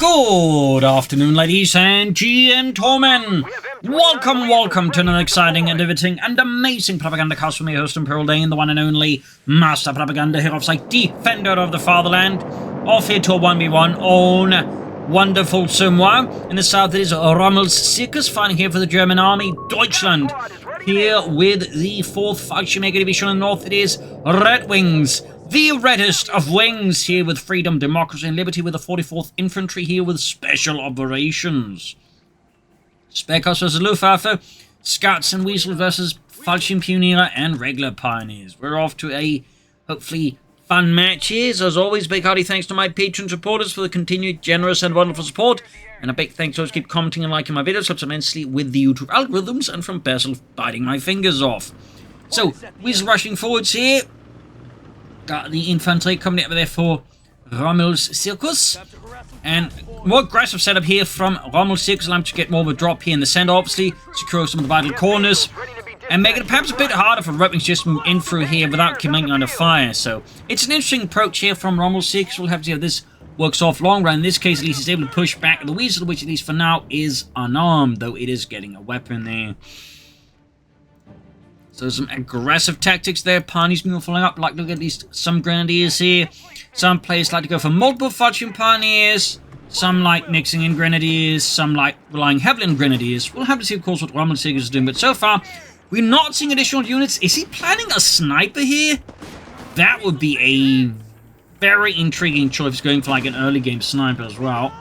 Good afternoon, ladies and gentlemen. Welcome to another exciting and riveting and amazing Propagandacast from your host Imperial Dane, the one and only Master Propaganda Hero of Sight, Defender of the Fatherland. Off here to a 1v1 on wonderful Semois. In the south it is Rommels Zirkus fighting here for the German army, Deutschland. Here with the 4th Fallschirmjäger Division in the north it is Redxwings. The reddest of wings, here with freedom, democracy, and liberty, with the 44th Infantry, here with special operations. Zirkus versus Luftwaffe, Scouts and Weasel versus Fallschirmpioniere and regular pioneers. We're off to a, hopefully, fun match here. As always, big hearty thanks to my patron supporters for the continued generous and wonderful support. And a big thanks to those who keep commenting and liking my videos, helps immensely with the YouTube algorithms, and from Basil biting my fingers off. So, Weasel rushing forwards here. Got the infantry coming over there for Rommels Zirkus. And more aggressive setup here from Rommels Zirkus, allowing to get more of a drop here in the center, obviously. Secure some of the vital corners. And make it perhaps a bit harder for Redxwings just to move in through here without coming under fire. So, it's an interesting approach here from Rommels Zirkus. We'll have to see how this works off long run. In this case, at least he's able to push back the Weasel, which at least for now is unarmed, though it is getting a weapon there. So some aggressive tactics there. Pioneers moving following up. Like, look at these, some grenadiers here. Some players like to go for multiple Fallschirm pioneers. Some like mixing in grenadiers. Some like relying heavily on grenadiers. We'll have to see, of course, what Rommels Zirkus is doing. But so far, we're not seeing additional units. Is he planning a sniper here? That would be a very intriguing choice, going for like an early game sniper as well.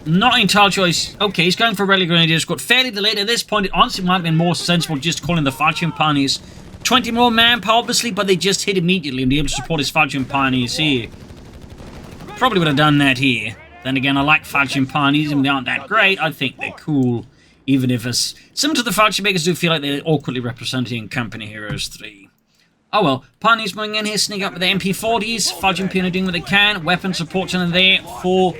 Not entirely choice. Okay, he's going for a regular grenadier squad. Fairly delayed at this point. It honestly might have been more sensible just calling the Fallschirm pioneers. 20 more manpower, obviously, but they just hit immediately and be able to support his Fallschirm pioneers here. Probably would have done that here. Then again, I like Fallschirm pioneers, even if they aren't that great. I think they're cool, even if it's similar to the Fallschirmjägers do feel like they're awkwardly represented in Company Heroes 3. Oh well, pioneers moving in here, sneak up with the MP40s. Fallschirmpioniere doing what they can. Weapon support center there for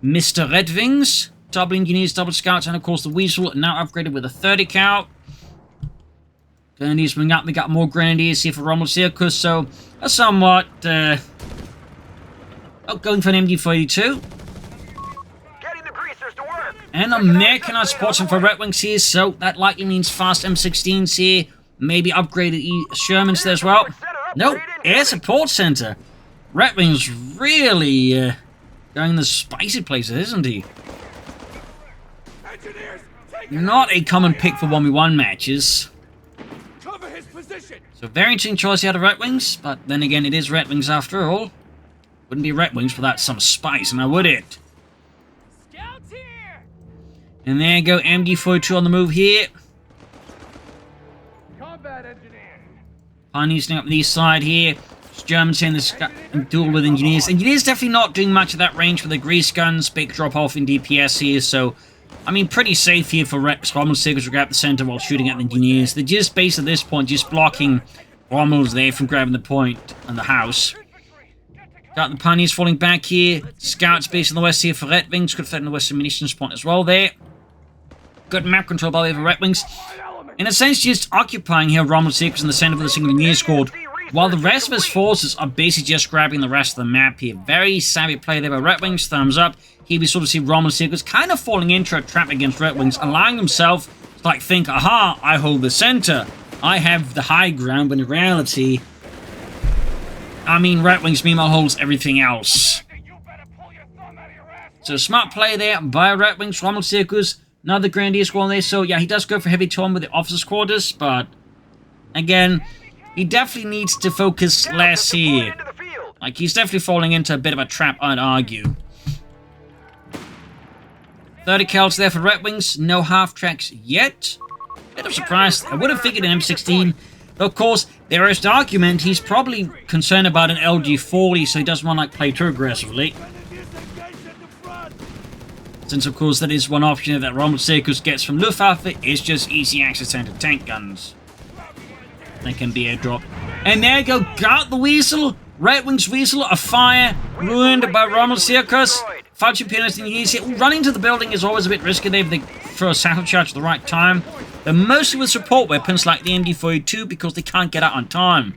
Mr. Redxwings, double engineers, double scouts, and of course the Weasel now upgraded with a 30 cal. Grenadiers bring up, we got more grenadiers here for Rommels Zirkus, so a somewhat going for an MG42. And a mechanized support center for Redxwings here, so that likely means fast M16s here, maybe upgraded Shermans there as well. Nope, air support center. Redxwings really going the spicy places, isn't he? Not a common pick for 1v1 matches. So very interesting choice out of Redxwings, but then again, it is Redxwings after all. Wouldn't be Redxwings without some spice, now would it? And there you go, MG42 on the move here. Pioneers up the east side here. Germans in this duel with engineers. Engineers definitely not doing much of that range for the grease guns. Big drop off in DPS here, so I mean pretty safe here for Rommels Zirkus to grab the center while shooting at the engineers. They're just based at this point, just blocking Rommels there from grabbing the point and the house. Got the pioneers falling back here. Scouts based on the west here for Redxwings. Good threat in the western munitions point as well there. Good map control by the way for Redxwings. In a sense, just occupying here Rommels Zirkus in the center of the single engineer squad, while the rest of his forces are basically just grabbing the rest of the map here. Very savvy play there by Redxwings, thumbs up. Here we sort of see Rommels Zirkus kind of falling into a trap against Redxwings, allowing himself to like think, aha, I hold the center. I have the high ground, but in reality, I mean, Redxwings meanwhile holds everything else. So smart play there by Redxwings, Rommels Zirkus, another grenadier squad there. So yeah, he does go for heavy tone with the officers' quarters, but again, he definitely needs to focus less here. Like, he's definitely falling into a bit of a trap, I'd argue. 30 cals there for Redxwings. No half-tracks yet. Bit of surprise. I would have figured an M16. Though, of course, there is the argument he's probably concerned about an LG40, so he doesn't want to, like, play too aggressively. Since, of course, that is one option that Rommels Zirkus gets from Luftwaffe, is just easy access to tank guns. They can be airdropped. And there you go, got the Weasel. Redxwings Weasel, a fire, ruined by Rommels Zirkus. Fallschirmpioniere running to the building is always a bit risky there if they throw a saddle charge at the right time. They're mostly with support weapons like the MG42 because they can't get out on time.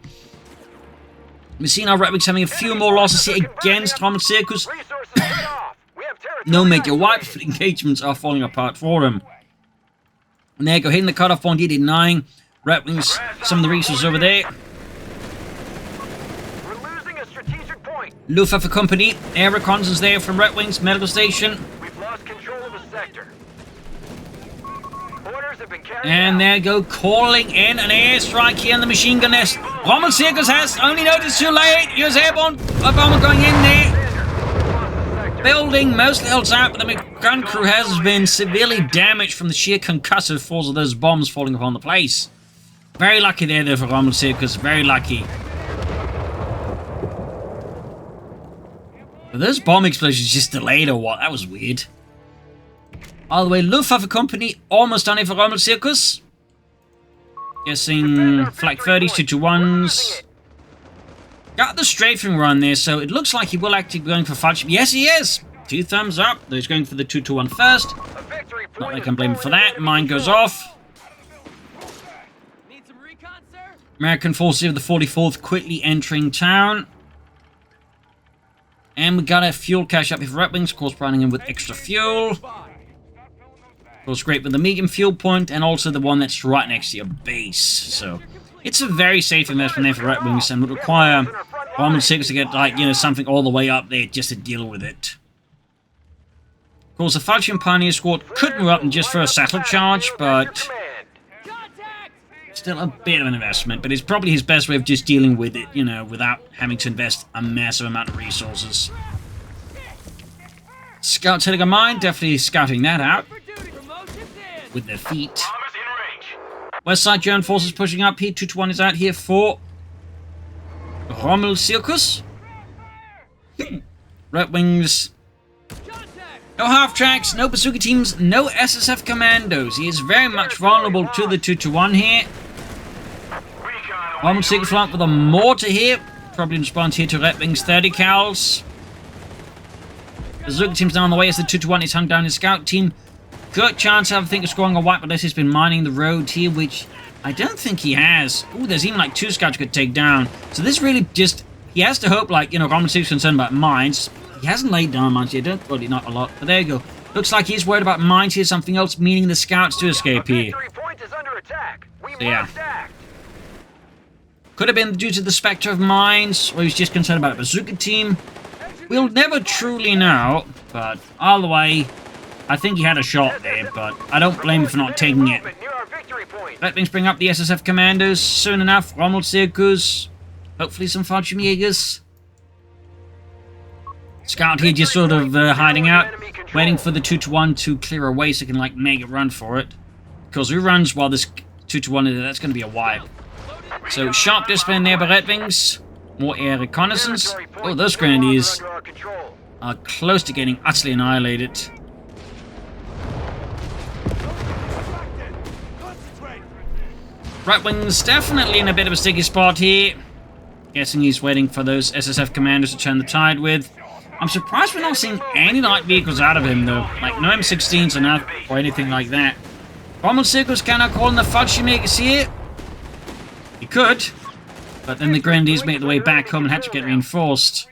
We've seen our Redxwings having a few more losses here against Rommels Zirkus. No major wipes, but engagements are falling apart for them. And there you go, hitting the cutoff point, denying Redxwings some of the resources over there. We're losing a strategic point. Luftwaffe Company, air reconnaissance there from Redxwings, medical station. We've lost control of a sector. Orders have been carried And out. there you go, calling in an airstrike here in the machine gun nest. Rommels Zirkus has only noticed too late. US airborne bomber going in there. Building mostly holds out, but the gun crew has been severely damaged from the sheer concussive force of those bombs falling upon the place. Very lucky there, though, for Rommels Zirkus. Very lucky. Were those bomb explosions just delayed or what? That was weird. All the way, Luftwaffe Company almost done it for Rommels Zirkus. Guessing Flak 30s, 221s. Got the strafing run there, so it looks like he will actually be going for Fudge. Yes, he is! 2 thumbs up. Though he's going for the 221 first. Not that I can blame him for that. Mine goes off. Need some recon, sir? American forces of the 44th quickly entering town. And we got a fuel cache up here for Redxwings, of course, providing him with extra fuel. Of course, great with the medium fuel point, and also the one that's right next to your base. So, it's a very safe investment there for Redxwings, and would require Rommels Zirkus to get, like, you know, something all the way up there just to deal with it. Of course, the Falchion Pioneer Squad could move up and just for a settle charge, but still a bit of an investment. But it's probably his best way of just dealing with it, you know, without having to invest a massive amount of resources. Scouts hitting a mine, definitely scouting that out with their feet. West side German forces pushing up here. 221 is out here for Rommels Zirkus. Redxwings. No half-tracks, no bazooka teams, no SSF commandos. He is very much vulnerable to the 221 here. Rommels Zirkus flank with a mortar here. Probably in response here to Redxwings 30 cals. Bazooka team's now on the way as the 221 is hung down his scout team. Good chance I think of scoring a wipe unless he's been mining the road here, which I don't think he has. Ooh, there's even like 2 scouts you could take down. So this really just, he has to hope, like, you know, Rommels is concerned about mines. He hasn't laid down mines yet, really not a lot, but there you go. Looks like he's worried about mines here, something else, meaning the scouts to escape here. So yeah. Could have been due to the spectre of mines, or he's just concerned about a bazooka team. We'll never truly know, but all the way, I think he had a shot there, but I don't blame him for not taking it. Redxwings bring up the SSF commandos soon enough. Rommels Zirkus. Hopefully some Fallschirmjägers. Scout here just sort of hiding out, waiting for the 221 to clear away so he can like make a run for it. Because who runs while this 221 is there? That's going to be a while. So sharp discipline there by Redxwings. More air reconnaissance. Oh, those grenadiers are close to getting utterly annihilated. Redxwings definitely in a bit of a sticky spot here. Guessing he's waiting for those SSF commanders to turn the tide with. I'm surprised we're not seeing any light vehicles out of him though. Like no M16s enough or anything like that. Rommels Zirkus cannot call in the Fallschirmjägers here. He could. But then the Grenadiers made their way back home and had to get reinforced.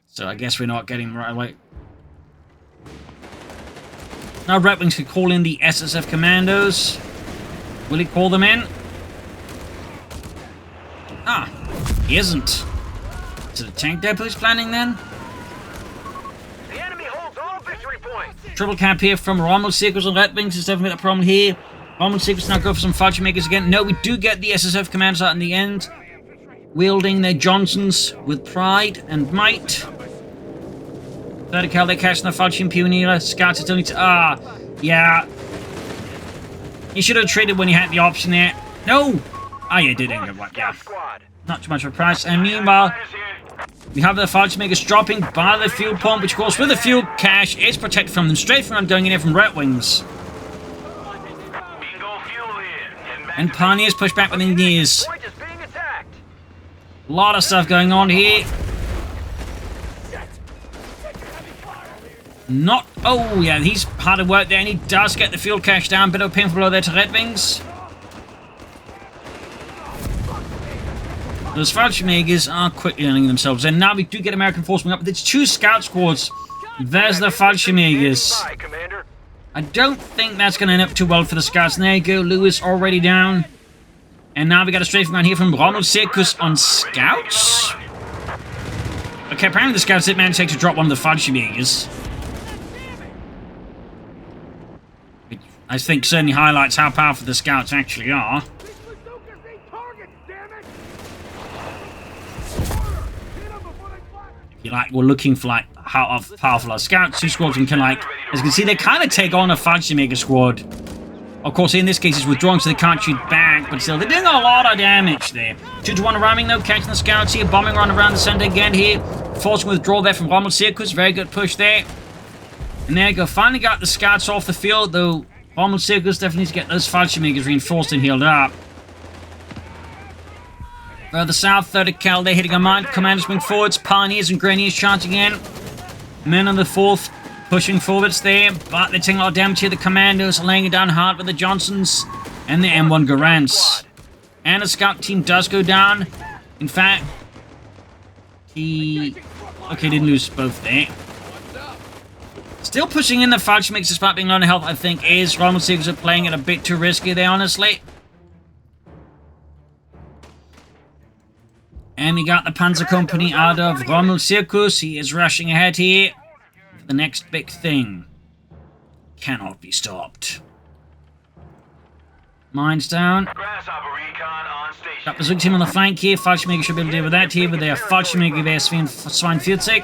So I guess we're not getting them right away. Now Redxwings could call in the SSF commandos. Will he call them in? Ah, he isn't. Is it a tank depot he's planning then? The enemy holds all victory points. Triple cap here from Rommels Zirkus and Redxwings is definitely a problem here. Rommels Zirkus now go for some Fallschirmjägers again. No, we do get the SSF commandos out in the end. Wielding their Johnsons with pride and might. 30 cal, they're catching the Fallschirm Pioneer. Scouts still need to... yeah. You should have traded when you had the option there. No! You didn't get one, yeah. Not too much of a price. And meanwhile, we have the Fallschirmjägers dropping by the fuel pump, which of course with the fuel cache is protected from them. Straight from going in here from Redxwings. And Pioneers push back with engineers. A lot of stuff going on here. Not... oh, yeah, he's hard at work there, and he does get the fuel cache down. Bit of a painful blow there to Redxwings. Those Fallschirmjägers are quickly running themselves in. Now we do get American force moving up, but it's 2 scout squads. There's the Fallschirmjägers. I don't think that's going to end up too well for the scouts. And there you go, Lewis already down. And now we got a strafing around here from Rommels Zirkus on scouts. Okay, apparently the scouts did manage to drop one of the Fallschirmjägers. Which I think certainly highlights how powerful the scouts actually are. You like, we're looking for like how powerful our scouts. 2 squads can like, as you can see, they kind of take on a Fallschirmjäger squad. Of course, in this case, it's withdrawing, so they can't shoot back, but still, they're doing a lot of damage there. 2-1 ramming though, catching the scouts here, bombing run around the center again here, forcing withdrawal there from Rommels Zirkus. Very good push there. And there you go, finally got the scouts off the field, though Rommels Zirkus definitely needs to get those Fallschirmjägers reinforced and healed up. Further south, 3rd Cal, they're hitting a mine. Commanders moving forwards, Pioneers and Greniers charging in. Men on the 4th pushing forwards there, but they're taking a lot of damage here. The Commandos are laying it down hard with the Johnsons and the M1 Garants. And the scout team does go down. In fact, he... okay, didn't lose both there. Still pushing in the Fallschirmjägers despite being low on health, I think, is Rommels Zirkus are playing it a bit too risky there, honestly. And we got the Panzer Company out of Rommels Zirkus. He is rushing ahead here. The next big thing. Cannot be stopped. Mines down. Got the Zug team on the flank here. Fallschirmjäger should be able to deal with that here with their Fallschirmjäger VS 42.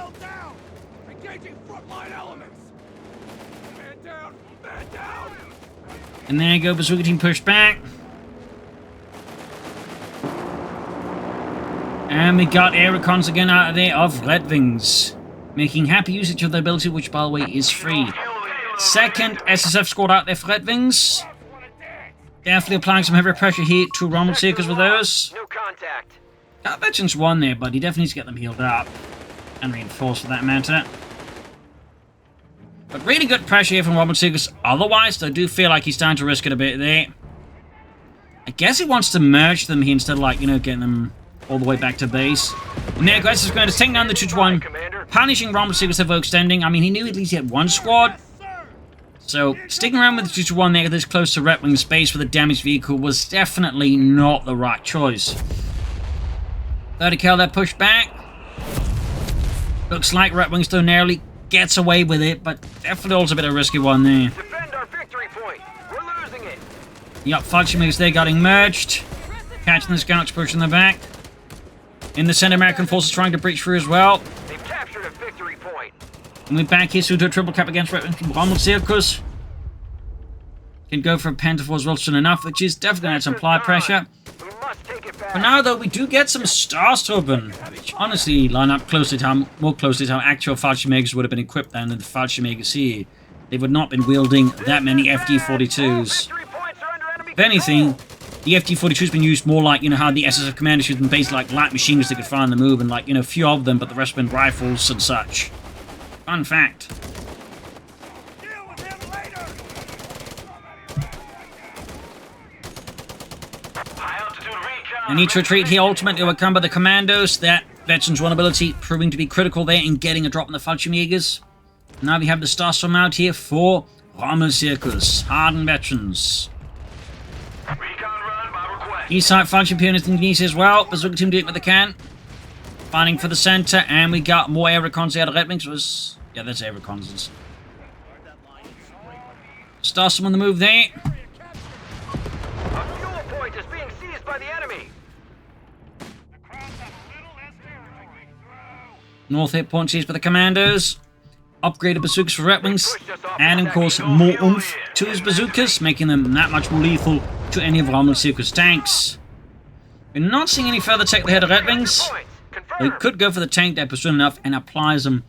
And there you go, Bazooka team pushed back. And we got air recons again out of there of Redxwings, making happy usage of their ability, which by the way is free. 2nd SSF squad out there for Redxwings. Definitely applying some heavy pressure here to Rommels Zirkus with those. No contact. Got Veterans 1 there, but he definitely needs to get them healed up. And reinforced for that matter. But really good pressure here from Rommels Zirkus. Otherwise, I do feel like he's starting to risk it a bit there. I guess he wants to merge them here instead of, like, you know, getting them all the way back to base. And there goes, going to take down the 2-1, punishing Rommels Zirkus for extending. I mean, he knew at least he had 1 squad. So, sticking around with the 2-1 there this close to Redxwings base with a damaged vehicle was definitely not the right choice. 30 cal there pushed back. Looks like Redxwings though narrowly gets away with it, but definitely also a bit of a risky one there. Defend our victory point. We're losing it. Yep, Fallschirmjägers there getting merged. Catching the scouts pushing them back. In the center, American forces trying to breach through as well. They've captured a victory point. And we're back here, so do a triple cap against Redxwings from Rommels Zirkus. Can go for a Pentafor as well soon enough, which is definitely going to add some fly pressure. We must take it back. For now, though, we do get some Starstruppen, which honestly line up closely to how, more closely to how actual Fallschirmjägers would have been equipped than the Fallschirmjägers here. They would not have been wielding that many FD-42s. Victory points are under enemy If anything, the FD-42 has been used more like, you know, how the SSF commanders used them basically like light machine guns that could fire on the move, and like, you know, a few of them, but the rest have been rifles and such. Fun fact. Deal with him later. High altitude recon. They need to retreat here, ultimately overcome by the commandos. That Veterans 1 ability proving to be critical there in getting a drop on the Fallschirmjägers. Now we have the Starstorm out here for Rommels Zirkus. Hardened veterans. Recon run by request. East side Fallschirmjägers in East as well. Bazooka team doing what they can. Fighting for the center, and we got more air recons out of Redxwings. Was yeah, that's air recons. Starstorm on the move there. A fuel point is being seized by the enemy. North hit point seized by the commandos. Upgraded bazookas for Redxwings, and of course more oomph to his bazookas, making them that much more lethal to any of Rommels Zirkus tanks. We're not seeing any further tech ahead of Redxwings. They could go for the tank depot soon enough and applies them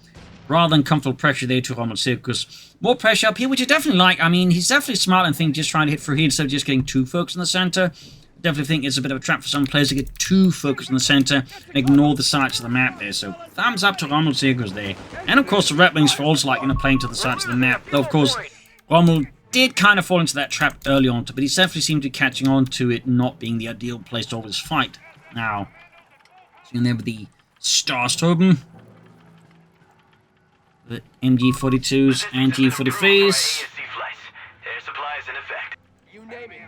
rather than comfortable pressure there to Rommels Zirkus. More pressure up here, which I definitely like. I mean, he's definitely smart and think just trying to hit through here instead of just getting too focused in the center. Definitely think it's a bit of a trap for some players to get too focused in the center and ignore the sides of the map there. So thumbs up to Rommels Zirkus there. And of course the Redxwings for also like, you know, playing to the sides of the map. Though of course Rommel did kind of fall into that trap early on, but he definitely seemed to be catching on to it not being the ideal place to always fight. Now, In there with the Starsturm. The MG42s and G43s. Air supplies in effect. You name it.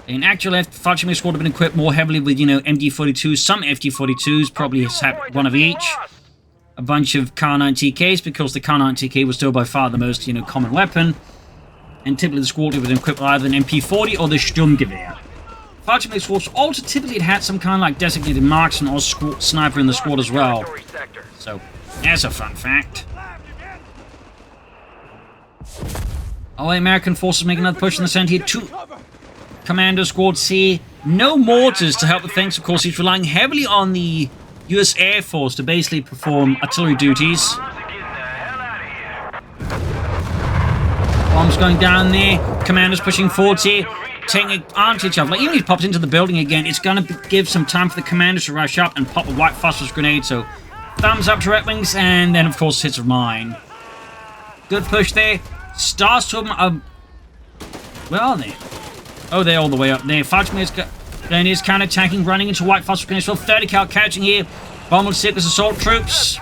In actual, Fallschirmjäger squad have been equipped more heavily with, you know, MG42s, some FG42s, probably has had one of each. A bunch of Coh3 TKs, because the Coh3 TK was still by far the most, you know, common weapon. And typically the squad would have been equipped with either an MP40 or the Sturmgewehr. Fallschirmjäger squads also typically had some kind of like designated marksman or sniper in the squad as well. So, that's a fun fact. Oh, American forces making another push in the center here. 2 Commando squads here. No mortars to help with things. Of course, he's relying heavily on the US Air Force to basically perform artillery duties. Bombs going down there. Commandos pushing forward here. Taking advantage of each other. Like, even if he pops into the building again, it's going to give some time for the commandos to rush up and pop a white phosphorus grenade. So, thumbs up to Redxwings, and then, of course, hits of mine. Good push there. Starsturm, where are they? Oh, they're all the way up there. Fallschirmjäger is counter-attacking, running into white phosphorus grenades. Well, 30 cal catching here. Rommels Zirkus assault troops.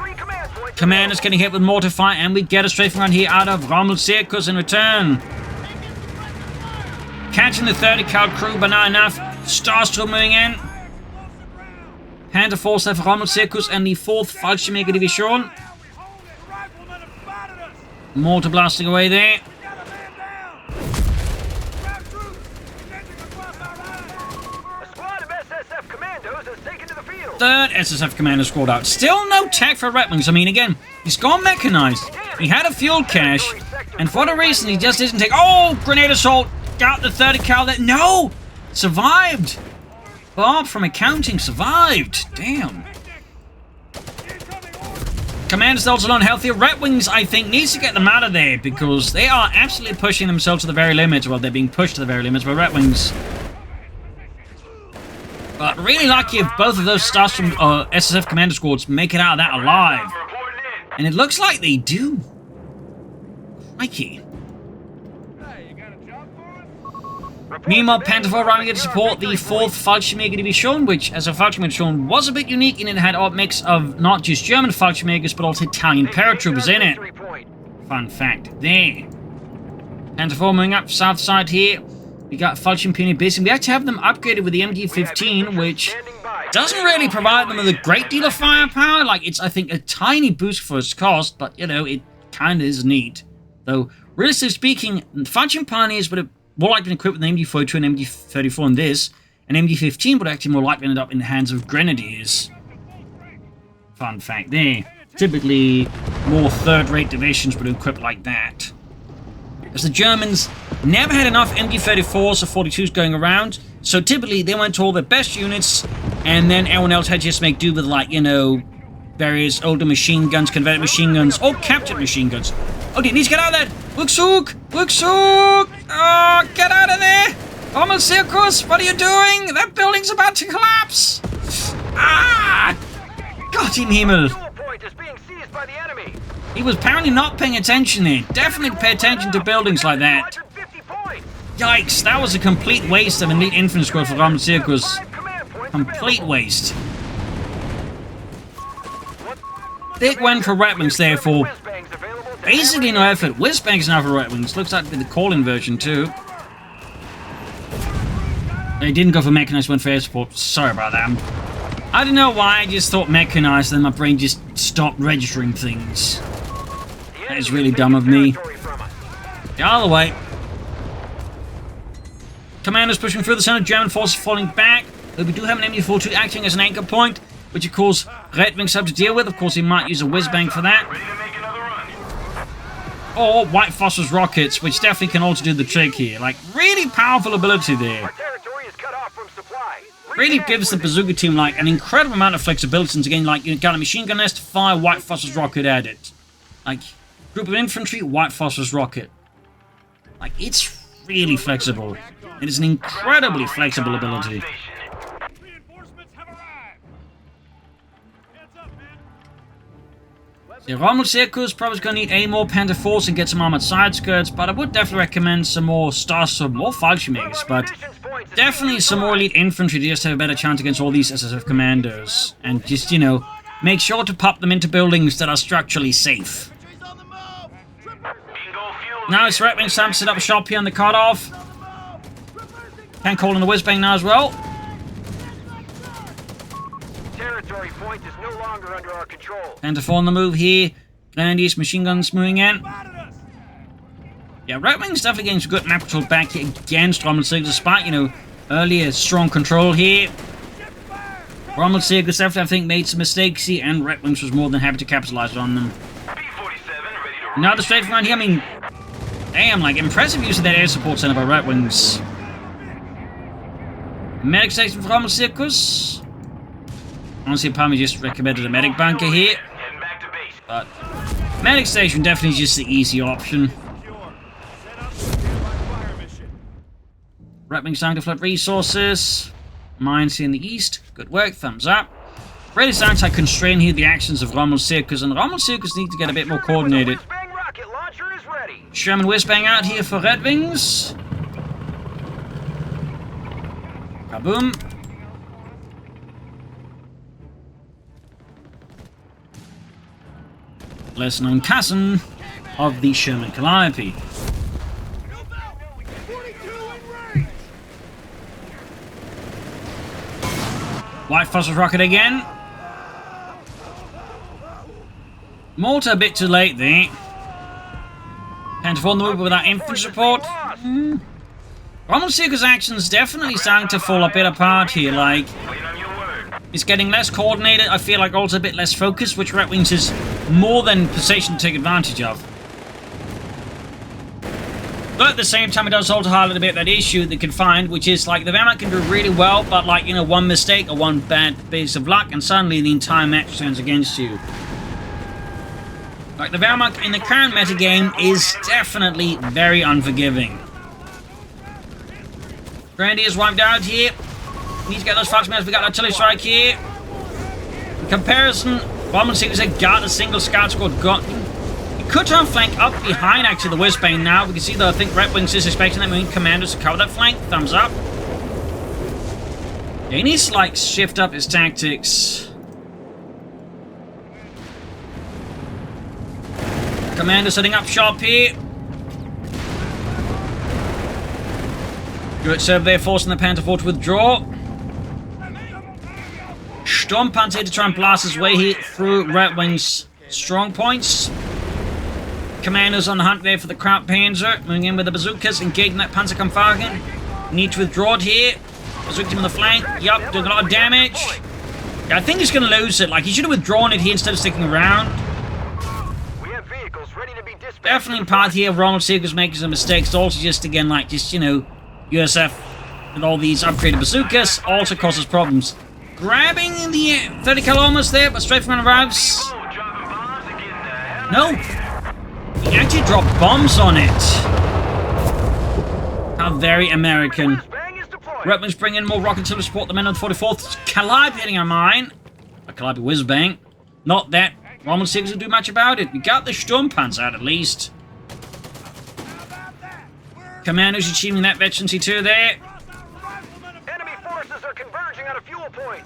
Commanders getting hit with mortar fire, and we get a strafing run here out of Rommels Zirkus in return. Catching the 30 cal crew, but not enough. Starsturm moving in. Panther Force left for Rommels Zirkus and the 4th Fallschirmjäger Division. Mortar blasting away there. Third SSF Commander squad out. Still no tech for Redxwings. I mean, again, he's gone mechanized. He had a fuel cache, and for the reason he just didn't take... Oh, grenade assault. Got the 30 cal there. No! Survived. Bob from accounting survived. Damn. Commanders also on healthier. Redxwings, I think, needs to get them out of there, because they are absolutely pushing themselves to the very limit. Well, they're being pushed to the very limits by Redxwings. But really lucky if both of those Starsturm SSF Commander squads make it out of that alive. And it looks like they do. Crikey. Meanwhile, Panther 4 arriving here to support the 4th Fallschirmjäger Division, which, as a Fallschirmjäger Division, was a bit unique in it had a mix of not just German Fallschirmjägers, but also Italian paratroopers in it. Fun fact there. Panther 4 moving up south side here. We got Fallschirmjäger base, and we actually have them upgraded with the MG15, which doesn't really provide them with a great deal of firepower. Like, it's, I think, a tiny boost for its cost, but, you know, it kind of is neat. Though, realistically speaking, Fallschirm Pioneers would have more likely been equipped with an MG42 and MG34 in this, and MG15 would actually more likely end up in the hands of Grenadiers. Fun fact there. Typically, more third-rate divisions would equip like that. As the Germans never had enough MG34s or 42s going around, so typically they went to all their best units, and then everyone else had to just make do with, like, you know, various older machine guns, converted machine guns, or captured machine guns. Okay, need to get out of that! Rückzug! Rückzug! Oh, get out of there! Rommels Zirkus, what are you doing? That building's about to collapse! Ah! Gott im Himmel! He was apparently not paying attention there. Definitely pay attention to buildings like that. Yikes, that was a complete waste of an elite infantry squad for Rommels Zirkus. Complete waste. Big win for Redxwings, therefore. Basically no effort. Whizbangs now for Redxwings. Looks like the call-in version too. They didn't go for mechanized, went for air support. Sorry about that. I don't know why, I just thought mechanized, and then my brain just stopped registering things. That is really dumb of me. Get out of the way. Commanders pushing through the center, German forces falling back. But we do have an MG42 acting as an anchor point, which of course Redxwings have to deal with. Of course, he might use a whiz-bang for that. Or white phosphorus rockets, which definitely can also do the trick here. Like, really powerful ability there. Really gives the bazooka team, like, an incredible amount of flexibility. And again, like, you got a machine gun nest, fire white phosphorus rocket at it. Like, group of infantry, white phosphorus rocket. Like, it's really flexible. It is an incredibly flexible ability. The Rommels Zirkus probably going to need a more Panther Force and get some armored side skirts, but I would definitely recommend some more Starsturm or Fallschirmjägers. But points. Definitely some more elite infantry to just have a better chance against all these SSF commandos. And just, you know, make sure to pop them into buildings that are structurally safe. Now it's Redxwings time to set up shop here on the cutoff. Can call in the whiz bang now as well. Territory point is no longer under our control. And to fall on the move here. Grenadiers, machine guns moving in. Yeah, Redxwings definitely getting some good map control back here against Rommels Zirkus, despite, you know, earlier strong control here. Rommels Zirkus definitely, I think, made some mistakes here, and Redxwings was more than happy to capitalize on them. Now the straight front here, I mean, damn, like, impressive use of that air support center by Redxwings. Medic station for Rommels Zirkus. Honestly, probably just recommended a medic bunker here. But medic station definitely just the easy option. Redxwings starting to flip resources. Mines here in the east. Good work, thumbs up. Really starting to constrain here the actions of Rommels Zirkus, and Rommels Zirkus need to get a bit more coordinated. Sherman whiz-bang out here for Redxwings. Kaboom. Less known cousin of the Sherman Calliope. White Phosphorus rocket again. Mortar a bit too late there. And to fall in the move without infantry support. Rommels Zirkus' actions definitely starting to fall a bit apart here. Like, it's getting less coordinated. I feel like also a bit less focused, which Redxwings is more than positioned to take advantage of. But at the same time, it does also highlight a bit that issue they can find, which is like the Wehrmacht can do really well, but like, you know, one mistake or one bad piece of luck, and suddenly the entire match turns against you. Like, the Wehrmacht in the current metagame is definitely very unforgiving. Grenadiers wiped out here. Need to get those Foxmans. We got artillery strike here. In comparison, Rommels Zirkus had got a single scout squad gotten. He could try and flank up behind actually the whiz-bang now. We can see that I think Redxwings is expecting that Marine commanders to cover that flank. Thumbs up. Yeah, he needs to like shift up his tactics. Commander setting up shop here. Good serve there, forcing the Panther 4 to withdraw. Sturmpanzer to try and blast his way here through Redxwings' strong points. Commanders on the hunt there for the Krautpanzer. Moving in with the bazookas, engaging that Panzerkampfwagen. Need to withdraw it here. Bazooka team on the flank. Yup, doing a lot of damage. Yeah, I think he's going to lose it. Like, he should have withdrawn it here instead of sticking around. Definitely in part here, Rommels Zirkus making some mistakes. Also just, again, like, just, you know, USF with all these upgraded bazookas also causes problems. Grabbing in the 30 kilometers there, but straight from arrives. No. He actually dropped bombs on it. How very American. Redxwings bring in more rockets to support the men on the 44th. Calliope hitting a mine. A Calliope whiz-bang. Not that Rommels Zirkus will do much about it. We got the Sturmpanzer out at least. Commandos achieving that veterancy too there. Enemy forces are converging on a fuel point.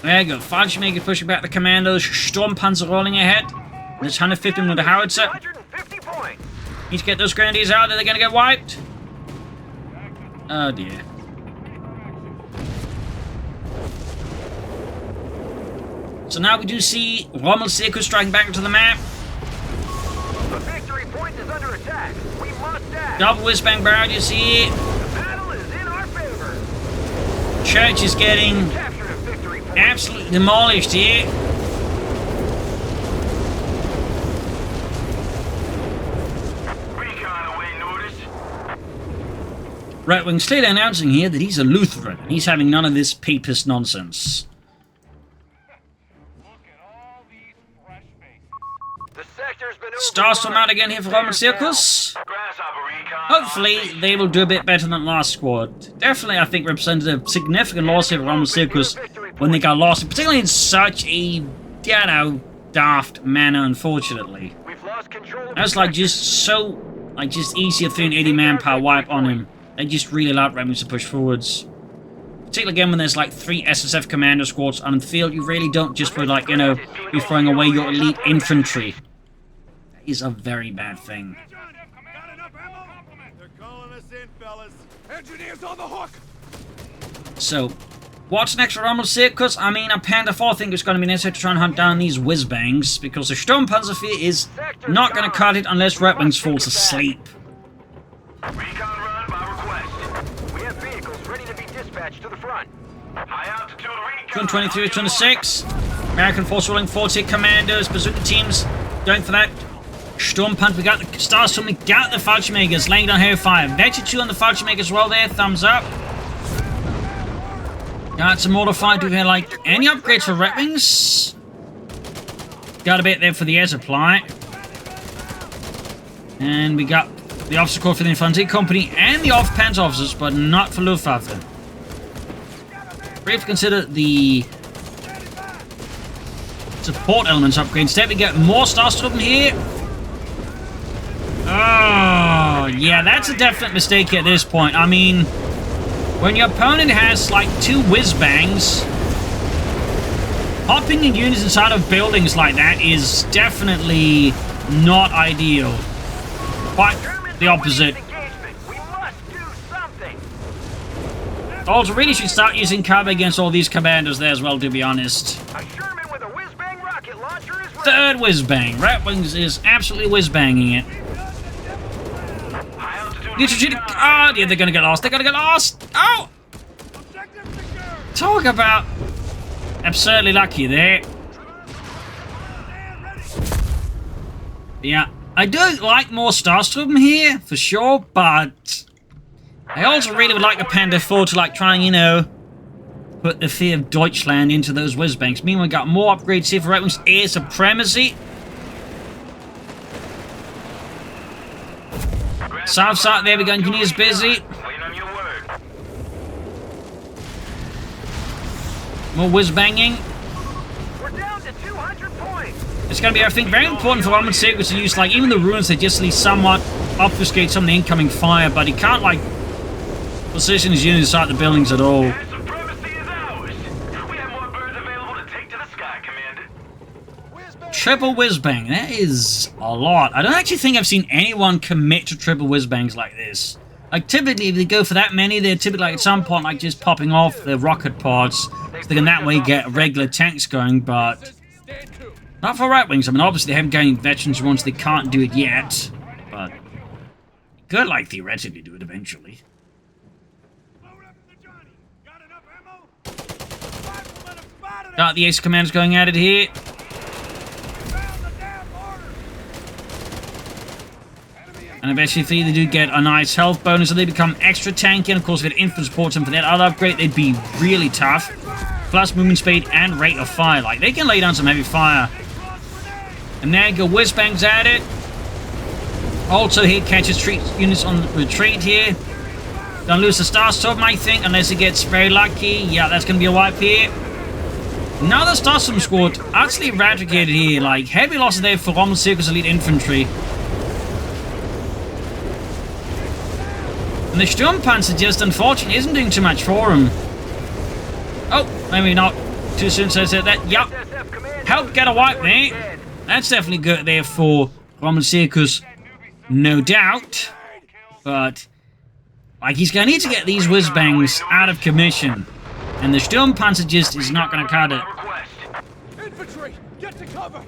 There you go. Fallschirmjäger pushing back the commandos. Sturmpanzer rolling ahead. There's 150 with the howitzer. 150 points. Need to get those grenadiers out. Are they going to get wiped? Oh dear. So now we do see Rommels Zirkus striking back into the map. The victory point is under attack. We must act. Double whiz-bang barrages here. The battle is in our favor. Church is getting Captured a victory point. absolutely demolished here. Recon away notice. Redxwings clearly announcing here that he's a Lutheran. He's having none of this papist nonsense. The sector's been Starstorm out again here for Rommels Zirkus. Hopefully, they will do a bit better than last squad. Definitely, I think, represented a significant loss here for Rommels Zirkus when they got lost, particularly in such a, you know, daft manner, unfortunately. We've lost control. That's like just so, like just easier 380 manpower wipe on him. They just really allow Redxwings to push forwards. Particularly again when there's like 3 SSF commander squads on the field, you really don't just for like, you know, be throwing away your elite infantry. That is a very bad thing. They're calling us in, fellas. Engineers on the hook. So, what's next for Rommels Zirkus? I mean, a Panther 4 think it's going to be necessary to try and hunt down these whiz-bangs, because the Sturmpanzerwehr is not going to cut it unless Redxwings falls asleep. Recon run by request. We have vehicles ready to be dispatched to the front. High altitude recon. 223, 206. American force rolling 40 commandos, bazooka teams going for that. Sturmpanzer, we got the Starstorm, we got the Fallschirmjägers laying down heavy fire. Vector 2 on the Fallschirmjägers as well there, thumbs up. Got some mortar fire. Do we have like any upgrades for Redxwings? Got a bit there for the air supply. And we got the officer corps for the Infantry Company and the Panzer officers, but not for Luftwaffe. Briefly consider the support elements upgrade. Instead, we get more Starstorm here. Oh, yeah, that's a definite mistake at this point. I mean, when your opponent has like 2 whiz-bangs, hopping in units inside of buildings like that is definitely not ideal. Quite the opposite. Also, really should start using cover against all these commandos there as well, to be honest. Third whiz-bang. Redxwings is absolutely whiz-banging it. Oh, yeah, they're gonna get lost. They're gonna get lost. Oh! Talk about absurdly lucky there. Yeah, I do like more Starstorm here, for sure, but I also really would like a Panther 4 to, like, try and, you know, put the fear of Deutschland into those whiz-bangs. Meanwhile, we got more upgrades here for Redxwings. Air supremacy. South side, there we go. Engineers busy. More whiz-banging. We're down to 200 points. It's going to be, I think, very important for Rommels Zirkus to use, like, even the ruins, they just at least somewhat obfuscate some of the incoming fire, but he can't, like, position his units inside the buildings at all. Triple whiz-bang, that is a lot. I don't actually think I've seen anyone commit to triple whiz-bangs like this. Like, typically, if they go for that many, they're typically, like, at some point, like, just popping off the rocket pods, so they can that way get regular tanks going, but not for Redxwings. I mean, obviously, they haven't gained veterans ones, they can't do it yet, but could, like, theoretically do it eventually. Got the ace commanders going at it here. And eventually they do get a nice health bonus, so they become extra tanky, and of course if it infantry supports them for that other upgrade, they'd be really tough. Plus movement speed and rate of fire. Like, they can lay down some heavy fire. And there you go, whiz-bangs at it. Also here catches units on the retreat here. Gonna lose the Starstorm, I think, unless it gets very lucky. Yeah, that's gonna be a wipe here. Now the Starstorm squad actually eradicated here. Like, heavy losses there for Rommels Zirkus Elite Infantry. And the Sturmpanzer just, unfortunately, isn't doing too much for him. Oh, maybe not too soon, so I said that. Yup. Help get a wipe there. That's definitely good there for Rommels Zirkus, no doubt. But, like, he's going to need to get these whiz-bangs out of commission. And the Sturmpanzer just is not going to cut it. Infantry, get to cover.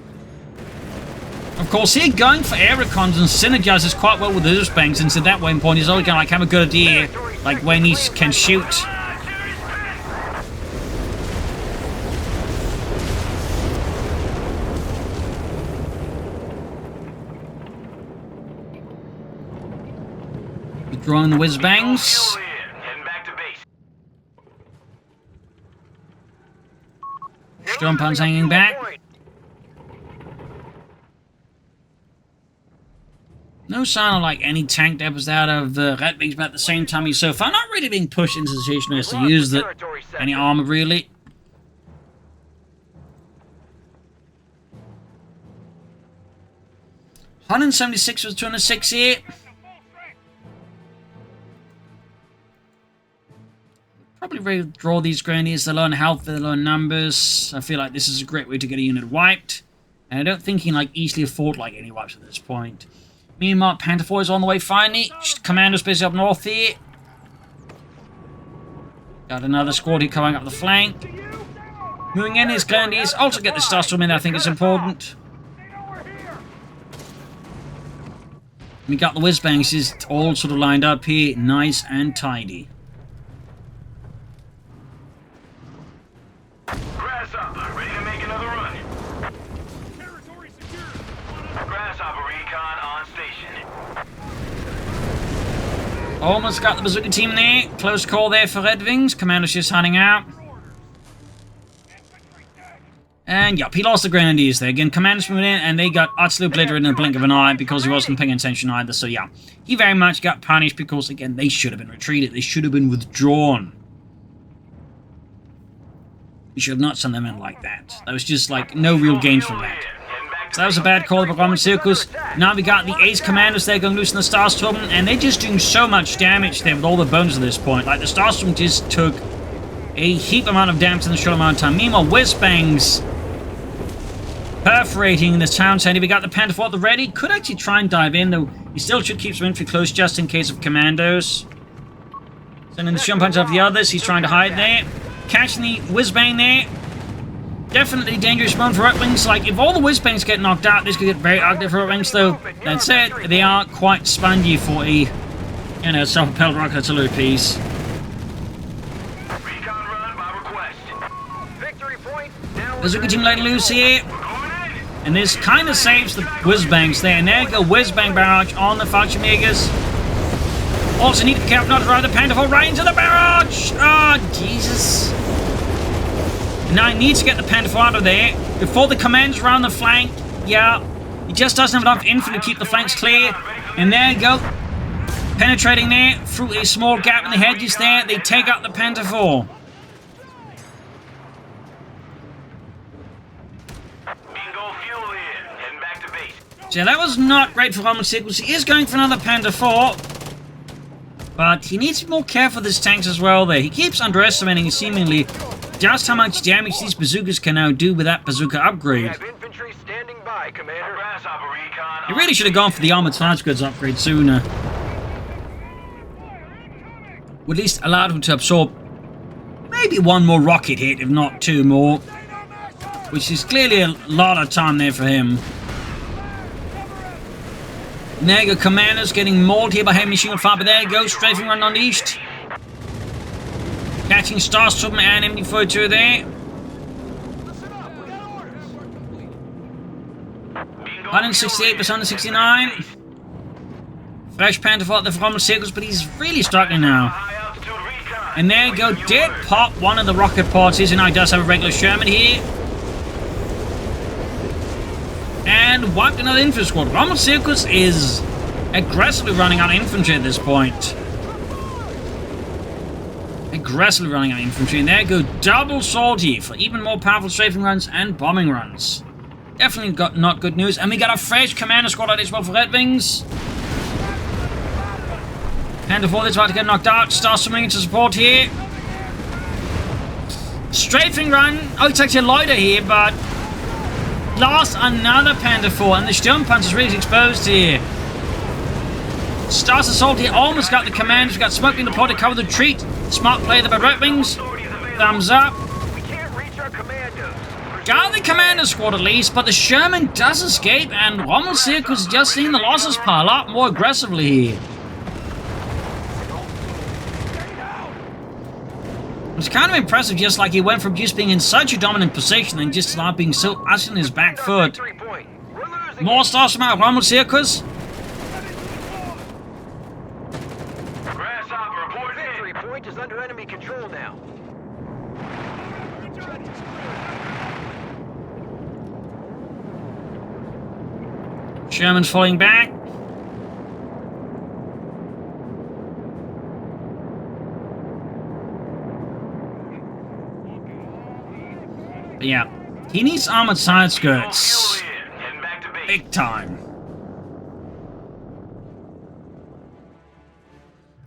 Of course, here going for air recons and synergizes quite well with the whiz-bangs, and so that way point he's always going to, like, have a good idea, like, when he can shoot. Withdrawing the whiz-bangs. Sturmpanzer hanging back. No sign of, like, any tank depots out of the Redxwings, but at the same time, he's so far not really being pushed into the situation where he has to use any armor, really. $176 was 206 here. to draw these grenadiers. They're low on health, they're low on numbers. I feel like this is a great way to get a unit wiped. And I don't think he can like easily afford like any wipes at this point. Meanwhile, Panther 4 is on the way finally. Commandos basically up north here. Got another squad here coming up the flank. Moving in his grenadiers. Also get the Starstorm in, I think it's important. We got the whiz-bangs just all sort of lined up here. Nice and tidy. Grasshopper, ready to make another run. Territory secure. Grasshopper recon on station. Almost got the bazooka team there. Close call there for Redxwings. Commando's just hiding out. And yep, he lost the grenadiers there. Again, Commandos moving in, and they got utterly obliterated in the blink of an eye because he wasn't paying attention either. So yeah, he very much got punished because, again, they should have been retreated. They should have been withdrawn. You should have not sent them in like that. That was just like no real gains from that. So that was a bad call by Rommels Zirkus. Now we got the Ace Commandos there going loose in the Starstorm, and they're just doing so much damage there with all the bones at this point. Like, the Starstorm just took a heap amount of damage in the short amount of time. Meanwhile, whiz-bangs perforating the town center. We got the Panther 4 at the ready. Could actually try and dive in, though he still should keep some infantry close just in case of commandos. Sending the jump punch off the others. He's trying to hide there. Catching the whiz-bang there. Definitely dangerous one for Redxwings. Like, if all the whiz-bangs get knocked out, this could get very ugly for Redxwings, though. That said, they are quite spongy for a, you know, self-propelled rocket artillery piece. Recon run by request. Victory point. Now Bazooka team letting loose here. And this kind of saves the whiz-bangs there. And there go whiz-bang barrage on the Fallschirmjägers. Also need to be careful not to drive the Panther 4 right into the barrage. Oh, Jesus. Now he needs to get the Panther 4 out of there before the commands around the flank. Yeah, he just doesn't have enough infantry to keep the flanks clear. And there you go. Penetrating there through a small gap in the hedges there. They take out the Panther 4. So yeah, that was not great for Rommels Zirkus. He is going for another Panther 4. But he needs to be more careful with his tanks as well there. He keeps underestimating seemingly just how much damage these bazookas can now do with that bazooka upgrade. infantry standing by, Commander. Grasshopper recon. He really should have gone for the armored charge goods upgrade sooner. Or at least allowed him to absorb maybe one more rocket hit, if not two more. Which is clearly a lot of time there for him. There you go, Commandos getting mauled here by heavy machine gun fire, but there you go, strafing run unleashed. Catching Starstorm and MD-42 there. 168 versus 169. Fresh Panther 4 at the Rommels Zirkus, but he's really struggling now. And there you go, did pop one of the rocket pods. He now does have a regular Sherman here. And wiped another infantry squad. Rommels Zirkus is aggressively running out of infantry at this point. Aggressively running out of infantry. And there you go, double sword here for even more powerful strafing runs and bombing runs. Definitely got not good news. And we got a fresh commander squad out as well for Redxwings. Panther 4 that's about to get knocked out. Starstorm into support here. Strafing run. Oh, it's actually a loiter here, but lost another Panther 4, and the Sturmpanzer is really exposed here. Stars assault here, almost got the commanders. We got smoke in the plot to cover the retreat. Smart play there by Redxwings. Thumbs up. We can't reach our commandos. Got the commander squad at least, but the Sherman does escape, and Rommels Zirkus is just seeing the losses pile up more aggressively here. It's kind of impressive, just like he went from just being in such a dominant position and just not being so utterly on his back foot. More stars from out Rommels Zirkus. Grasshopper, report victory point is under enemy control now. Sherman's falling back. But yeah, he needs armored side skirts. Big time.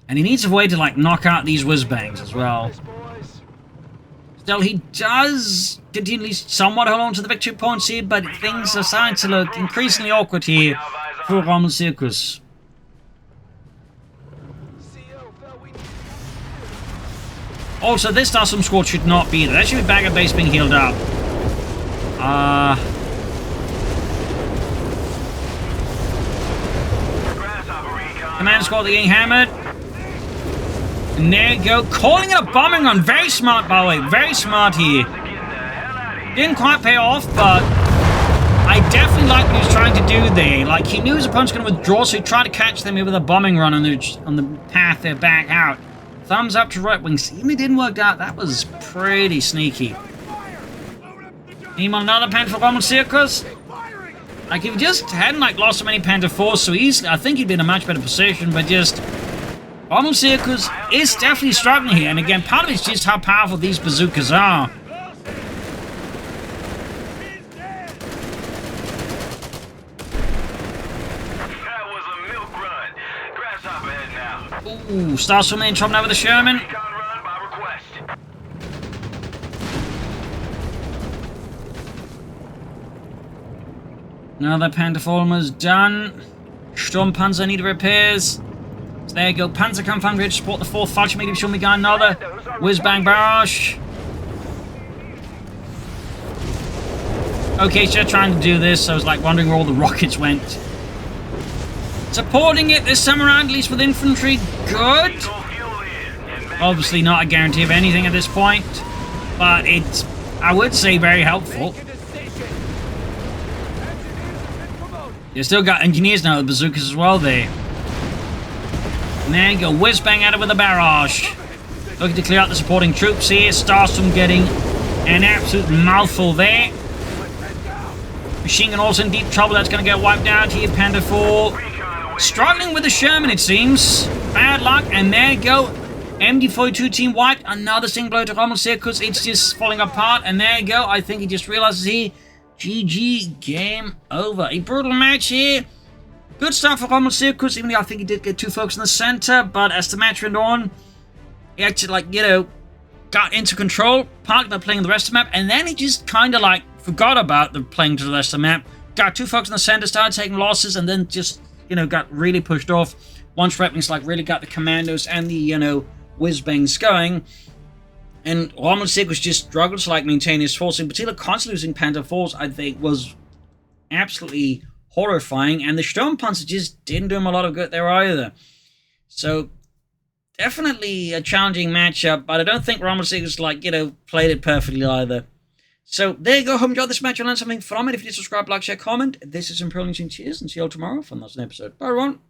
And he needs a way to, like, knock out these whiz-bangs as well. Still, he does continue somewhat hold on to the victory points here, but things are starting to look increasingly awkward here for Rommel Zirkus. Also, this Starstorm squad should not be there. They should be back at base being healed up. Command squad getting hammered. And there you go. Calling it a bombing run. Very smart, by the way. Very smart here. Didn't quite pay off, but I definitely like what he was trying to do there. Like, he knew his opponent's going to withdraw, so he tried to catch them with a bombing run on the path there back out. Thumbs up to Redxwings. Even if it didn't work out, that was pretty sneaky. Meanwhile, another Panther for Rommel Zirkus. Like, if he just hadn't, like, lost so many Panther 4s so easily, I think he'd be in a much better position, but just... Rommel Zirkus is definitely struggling here, and again, part of it is just how powerful these bazookas are. That was a milk run. Grasshopper head now. Ooh, Starstorm in trouble now with the Sherman. Recon run by request. Another Panther almost done. Sturmpanzer need repairs. So there you go. Panzerkampf ready to support the 4th Fallschirmjäger. Show me got another. Whiz-bang barrage. Okay, so they're trying to do this. I was like wondering where all the rockets went. Supporting it this time around, at least with infantry. Good. Obviously not a guarantee of anything at this point. But it's, I would say, very helpful. You still got engineers now with bazookas as well there. And there you go, whiz-bang at it with a barrage. Looking to clear out the supporting troops here. Starstorm getting an absolute mouthful there. Machine gun also in deep trouble. That's going to get wiped out here. Panther 4 struggling with the Sherman, it seems. Bad luck. And there you go. MD42 team wiped. Another single blow to Rommel Zirkus. It's just falling apart. And there you go. I think he just realizes here. GG, game over. A brutal match here. Good start for Rommel Zirkus, even though I think he did get too focused in the center, but as the match went on, he actually, like, you know, got into control, partly by playing the rest of the map, and then he just kind of, like, forgot about the playing to the rest of the map, got too focused in the center, started taking losses, and then just, you know, got really pushed off once Redxwings, like, really got the commandos and the, you know, whiz-bangs going. And Rommel Zirkus just struggled to, like, maintain his force. In particular, constantly losing Panther 4s, I think, was absolutely horrifying. And the Sturmpanzer just didn't do him a lot of good there either. So, definitely a challenging matchup. But I don't think Rommel Zirkus, like, you know, played it perfectly either. So, there you go. Hope you enjoyed this match and learned something from it. If you did, subscribe, like, share, comment. This is Imperial Cheers, and see you all tomorrow for another episode. Bye, everyone.